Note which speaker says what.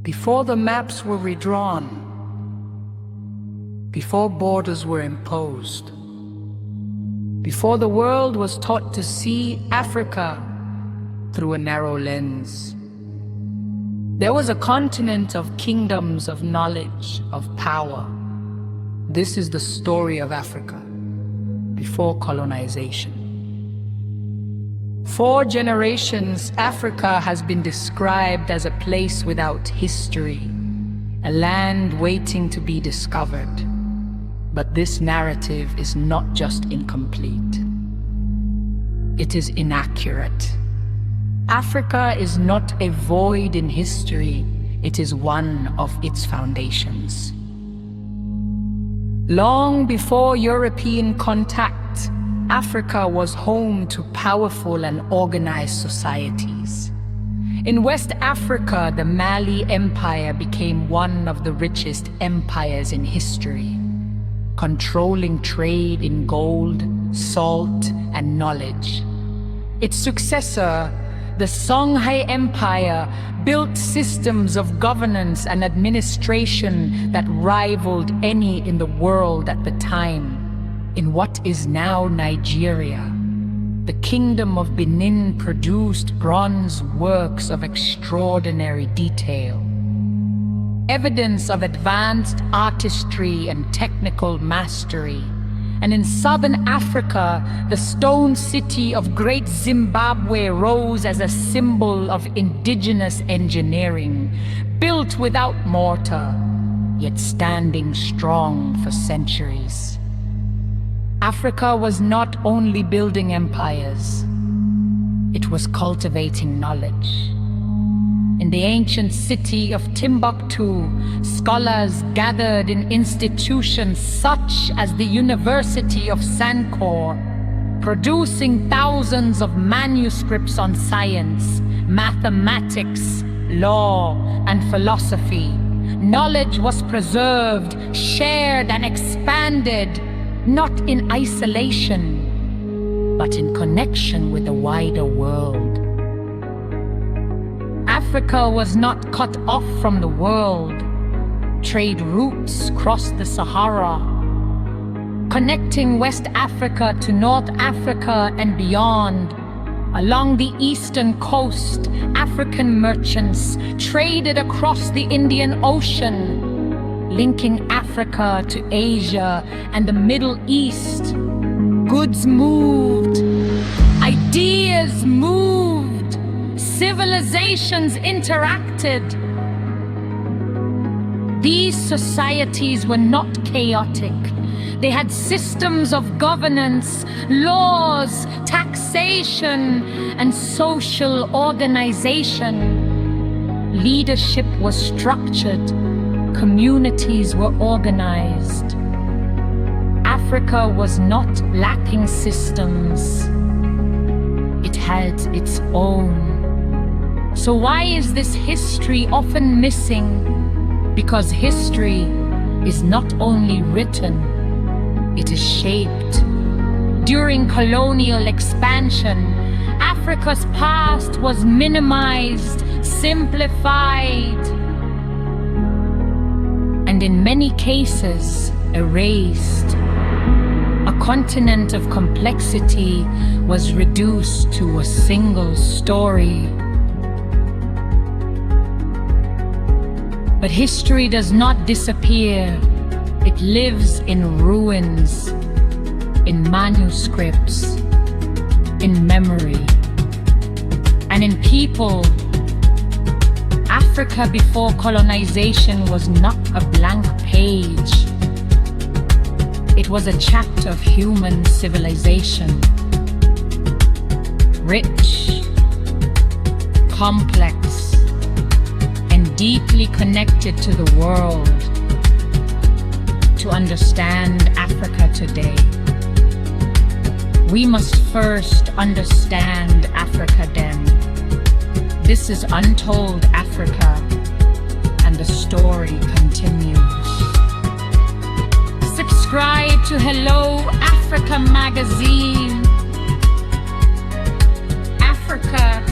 Speaker 1: Before the maps were redrawn, before borders were imposed, before the world was taught to see Africa through a narrow lens, there was a continent of kingdoms, of knowledge, of power. This is the story of Africa before colonization. 4 generations, Africa has been described as a place without history, a land waiting to be discovered. But this narrative is not just incomplete. It is inaccurate. Africa is not a void in history, it is one of its foundations. Long before European contact, Africa was home to powerful and organized societies. In West Africa, the Mali Empire became one of the richest empires in history, controlling trade in gold, salt, and knowledge. Its successor, the Songhai Empire, built systems of governance and administration that rivaled any in the world at the time. In what is now Nigeria, the Kingdom of Benin produced bronze works of extraordinary detail, evidence of advanced artistry and technical mastery. And in southern Africa, the stone city of Great Zimbabwe rose as a symbol of indigenous engineering, built without mortar, yet standing strong for centuries. Africa was not only building empires, it was cultivating knowledge. In the ancient city of Timbuktu, scholars gathered in institutions such as the University of Sankore, producing thousands of manuscripts on science, mathematics, law, and philosophy. Knowledge was preserved, shared, and expanded, not in isolation, but in connection with the wider world. Africa was not cut off from the world. Trade routes crossed the Sahara, connecting West Africa to North Africa and beyond. Along the eastern coast, African merchants traded across the Indian Ocean, linking Africa to Asia and the Middle East. Goods moved, ideas moved, civilizations interacted. These societies were not chaotic. They had systems of governance, laws, taxation, and social organization. Leadership was structured. Communities were organized. Africa was not lacking systems. It had its own. So why is this history often missing? Because history is not only written, it is shaped. During colonial expansion, Africa's past was minimized, simplified, and in many cases, erased. A continent of complexity was reduced to a single story. But history does not disappear. It lives in ruins, in manuscripts, in memory, and in people. Africa before colonization was not a blank page. It was a chapter of human civilization. Rich, complex, and deeply connected to the world. To understand Africa today, we must first understand Africa then. This is Untold Africa, and the story continues. Subscribe to Hello Africa magazine. Africa